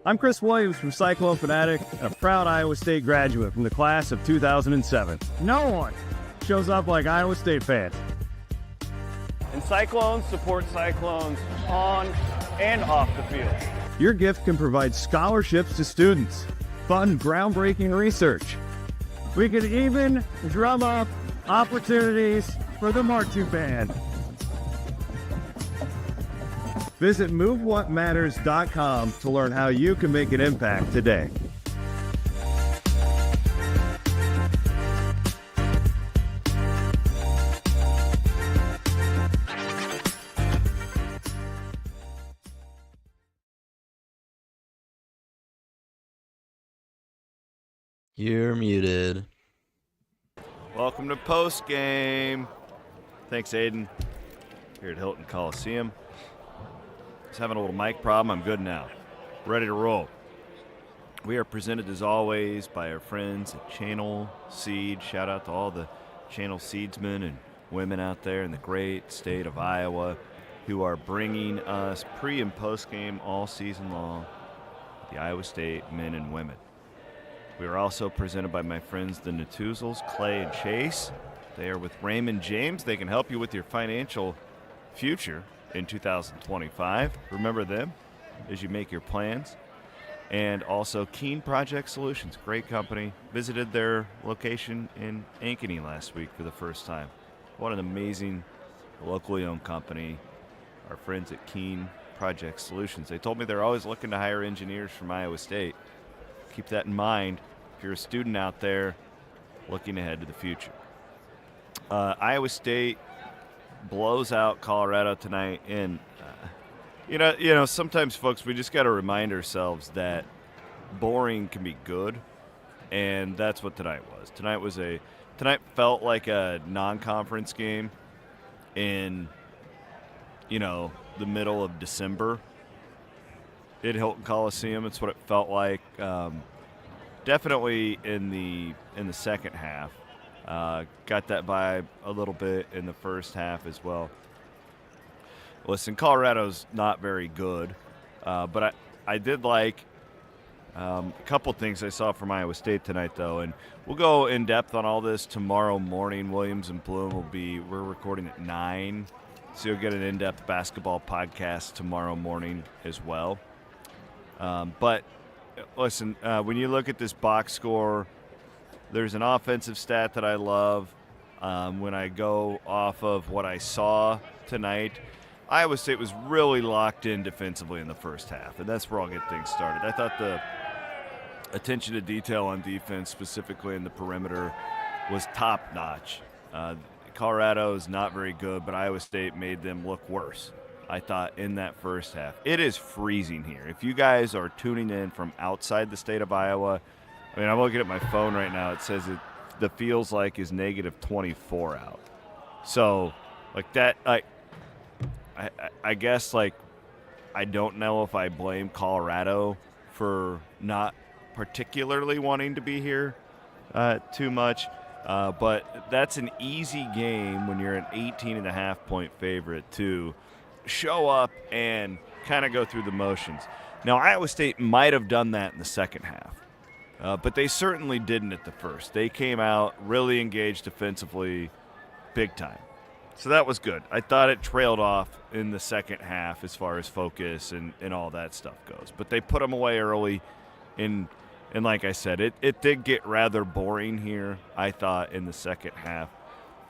I'm Chris Williams from Cyclone Fanatic and a proud Iowa State graduate from the class of 2007. No one shows up like Iowa State fans. And Cyclones support Cyclones on and off the field. Your gift can provide scholarships to students, fund groundbreaking research. We could even drum up opportunities for the marching band. Visit MoveWhatMatters.com to learn how you can make an impact today. You're muted. Welcome to Postgame. Thanks, Aiden. Here at Hilton Coliseum. Just having a little mic problem. I'm good now. Ready to roll. We are presented, as always, by our friends at Channel Seed. Shout out to all the Channel Seedsmen and women out there in the great state of Iowa who are bringing us pre- and post-game all season long, the Iowa State men and women. We are also presented by my friends, the Natuzels, Clay and Chase. They are with Raymond James. They can help you with your financial future in 2025. Remember them as you make your plans. And also Keen Project Solutions, great company. Visited their location in Ankeny last week for the first time. What an amazing locally owned company. Our friends at Keen Project Solutions. They told me they're always looking to hire engineers from Iowa State. Keep that in mind if you're a student out there looking ahead to the future. Iowa State blows out Colorado tonight, and you know, sometimes, folks, we just got to remind ourselves that boring can be good, and that's what tonight was. Tonight felt like a non-conference game in, the middle of December at Hilton Coliseum. It's what it felt like. Definitely in the second half. Got that vibe a little bit in the first half as well. Listen, Colorado's not very good, but I did like a couple things I saw from Iowa State tonight, though, and we'll go in depth on all this tomorrow morning. Williams and Bloom we're recording at 9, so you'll get an in-depth basketball podcast tomorrow morning as well. But listen, when you look at this box score, there's an offensive stat that I love. When I go off of what I saw tonight, Iowa State was really locked in defensively in the first half, and that's where I'll get things started. I thought the attention to detail on defense, specifically in the perimeter, was top-notch. Colorado is not very good, but Iowa State made them look worse, I thought, in that first half. It is freezing here. If you guys are tuning in from outside the state of Iowa, I'm looking at my phone right now. It says the feels like is negative 24 out. So, like that, I guess, like, I don't know if I blame Colorado for not particularly wanting to be here too much. But that's an easy game when you're an 18.5-point favorite to show up and kind of go through the motions. Now, Iowa State might have done that in the second half. But they certainly didn't at the first. They came out really engaged defensively big time. So that was good. I thought it trailed off in the second half as far as focus and all that stuff goes. But they put them away early. And like I said, it did get rather boring here, I thought, in the second half.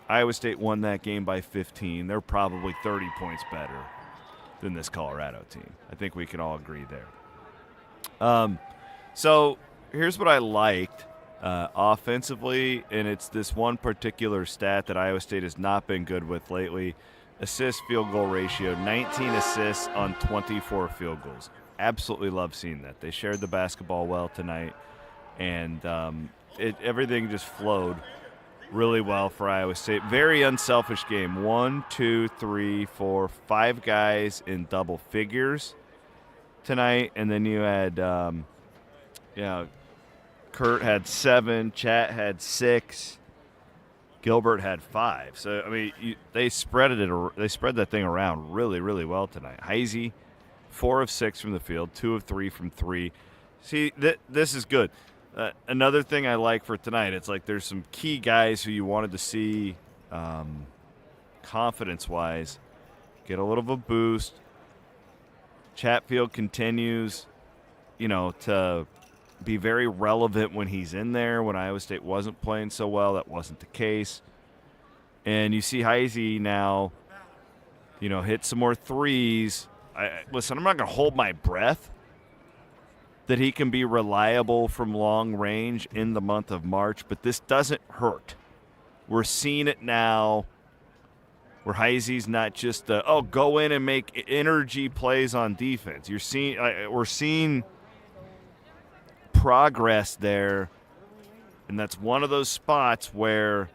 Iowa State won that game by 15. They're probably 30 points better than this Colorado team. I think we can all agree there. So here's what I liked offensively, and it's this one particular stat that Iowa State has not been good with lately. Assist field goal ratio, 19 assists on 24 field goals. Absolutely love seeing that. They shared the basketball well tonight, and everything just flowed really well for Iowa State. Very unselfish game. 1, 2, 3, 4, 5 guys in double figures tonight, and then you had Kurt had 7, Chat had 6, Gilbert had 5. So they spread that thing around really, really well tonight. Heisey 4 of 6 from the field, 2 of 3 from 3. See, this is good. Another thing I like for tonight, it's like there's some key guys who you wanted to see confidence-wise get a little of a boost. Chatfield continues, to be very relevant when he's in there. When Iowa State wasn't playing so well, that wasn't the case. And you see Heisey now, hit some more threes. Listen, I'm not going to hold my breath that he can be reliable from long range in the month of March, but this doesn't hurt. We're seeing it now where Heisey's not just go in and make energy plays on defense. We're seeing progress there, and that's one of those spots where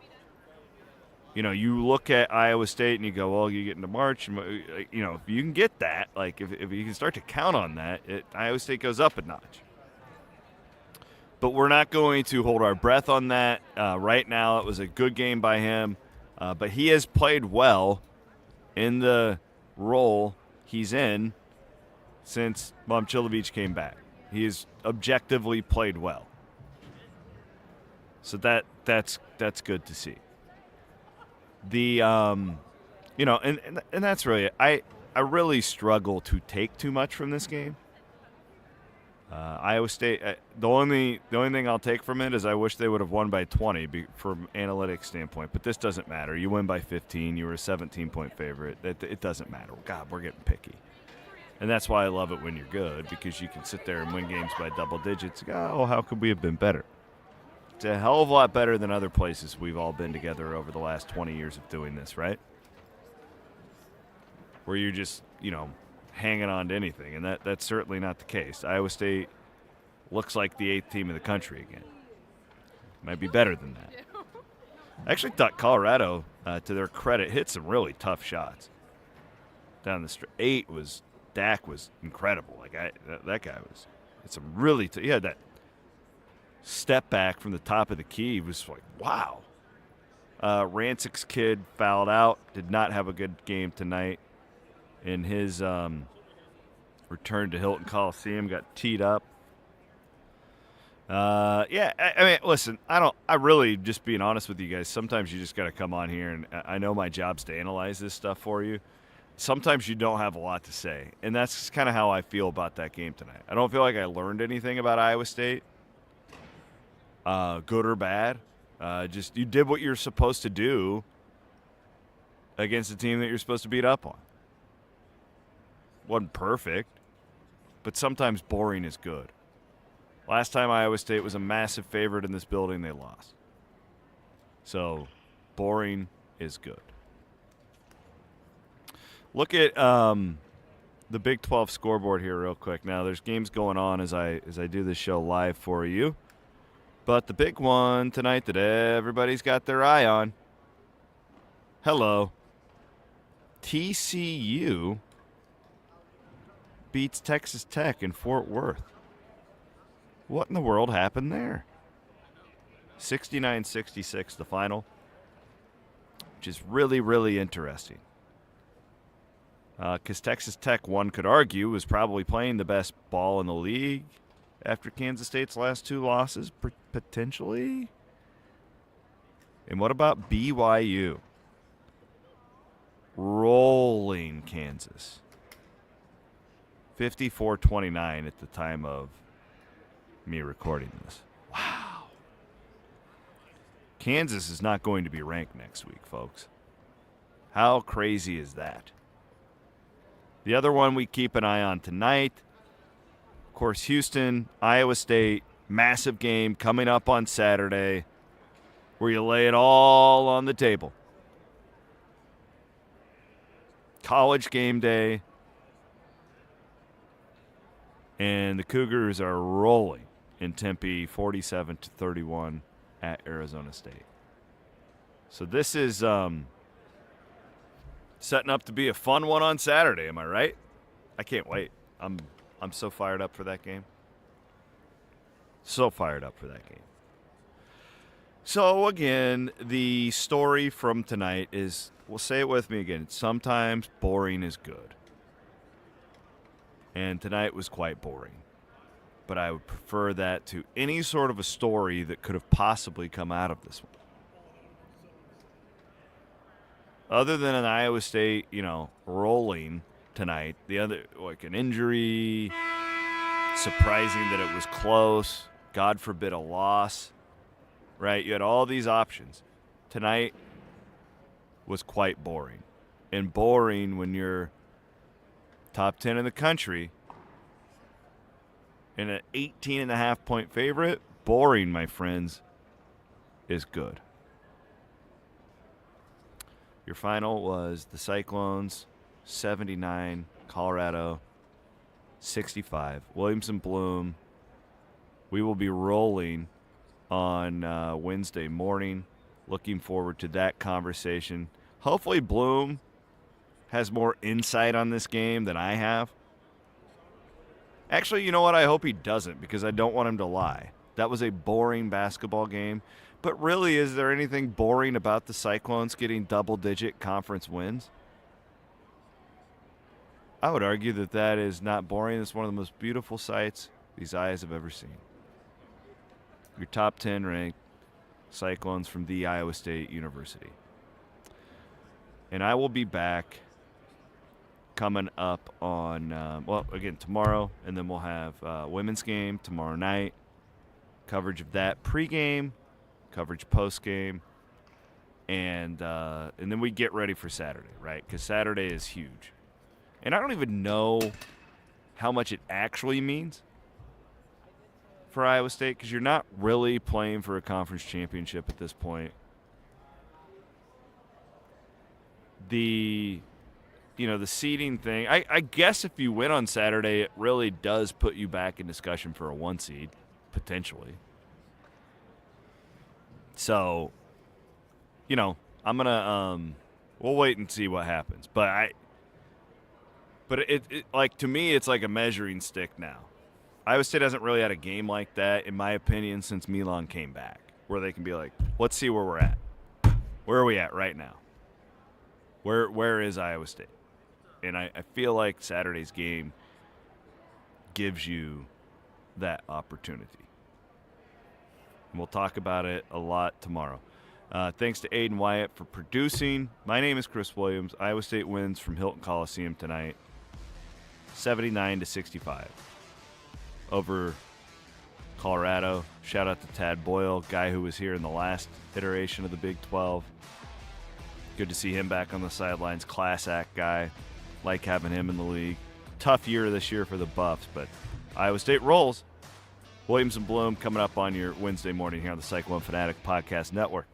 you look at Iowa State and you go, well, you get into March, and if you can get that, like if you can start to count on that, Iowa State goes up a notch. But we're not going to hold our breath on that right now. It was a good game by him, but he has played well in the role he's in since Momcilovic came back. He has objectively played well. So that's good to see. The and that's really it. I really struggle to take too much from this game. Iowa State. The only thing I'll take from it is I wish they would have won by 20 from analytics standpoint. But this doesn't matter. You win by 15. You were a 17-point favorite. It doesn't matter. God, we're getting picky, and that's why I love it when you're good, because you can sit there and win games by double digits. Oh, how could we have been better? It's a hell of a lot better than other places we've all been together over the last 20 years of doing this, right? Where you're just, hanging on to anything, and that's certainly not the case. Iowa State looks like the 8th team in the country again. Might be better than that. I actually thought Colorado, to their credit, hit some really tough shots down the stretch. Dak was incredible. Like that guy was. It's some really he had that step back from the top of the key. Was like, wow. Rancic's kid fouled out. Did not have a good game tonight. In his return to Hilton Coliseum, got teed up. I mean, listen, I really, just being honest with you guys, sometimes you just got to come on here, and I know my job's to analyze this stuff for you. Sometimes you don't have a lot to say, and that's kind of how I feel about that game tonight. I don't feel like I learned anything about Iowa State, good or bad. Just you did what you're supposed to do against a team that you're supposed to beat up on. Wasn't perfect, but sometimes boring is good. Last time Iowa State was a massive favorite in this building, they lost. So boring is good. Look at the Big 12 scoreboard here real quick. Now, there's games going on as I do this show live for you. But the big one tonight that everybody's got their eye on. Hello. TCU beats Texas Tech in Fort Worth. What in the world happened there? 69-66 the final, which is really, really interesting. Because Texas Tech, one could argue, was probably playing the best ball in the league after Kansas State's last 2 losses, potentially. And what about BYU? Rolling Kansas. 54-29 at the time of me recording this. Wow. Kansas is not going to be ranked next week, folks. How crazy is that? The other one we keep an eye on tonight, of course, Houston, Iowa State, massive game coming up on Saturday where you lay it all on the table. College game day. And the Cougars are rolling in Tempe, 47-31 at Arizona State. So this is setting up to be a fun one on Saturday. Am I right? I can't wait. I'm so fired up for that game. So fired up for that game. So again, the story from tonight is, we'll say it with me again, sometimes boring is good. And tonight was quite boring. But I would prefer that to any sort of a story that could have possibly come out of this one. Other than an Iowa State, rolling tonight, the other, like an injury, surprising that it was close, God forbid a loss, right? You had all these options. Tonight was quite boring. And boring when you're top 10 in the country and an 18.5-point favorite, boring, my friends, is good. Your final was the Cyclones, 79, Colorado, 65. Williamson Bloom. We will be rolling on Wednesday morning. Looking forward to that conversation. Hopefully Bloom has more insight on this game than I have. Actually, you know what? I hope he doesn't, because I don't want him to lie. That was a boring basketball game. But really, is there anything boring about the Cyclones getting double-digit conference wins? I would argue that that is not boring. It's one of the most beautiful sights these eyes have ever seen. Your top 10 ranked Cyclones from the Iowa State University. And I will be back coming up on, again, tomorrow, and then we'll have women's game tomorrow night, coverage of that pregame, coverage postgame, and then we get ready for Saturday, right? Because Saturday is huge. And I don't even know how much it actually means for Iowa State, because you're not really playing for a conference championship at this point. The seeding thing, I guess if you win on Saturday, it really does put you back in discussion for a 1 seed, potentially. So, I'm going to we'll wait and see what happens. But it like, to me, it's like a measuring stick now. Iowa State hasn't really had a game like that, in my opinion, since Milan came back, where they can be like, let's see where we're at. Where are we at right now? Where is Iowa State? And I feel like Saturday's game gives you that opportunity. And we'll talk about it a lot tomorrow. Thanks to Aiden Wyatt for producing. My name is Chris Williams. Iowa State wins from Hilton Coliseum tonight, 79-65 over Colorado. Shout out to Tad Boyle, guy who was here in the last iteration of the Big 12. Good to see him back on the sidelines. Class act guy. Like having him in the league. Tough year this year for the Buffs, but Iowa State rolls. Williams and Bloom coming up on your Wednesday morning here on the Cyclone Fanatic Podcast Network.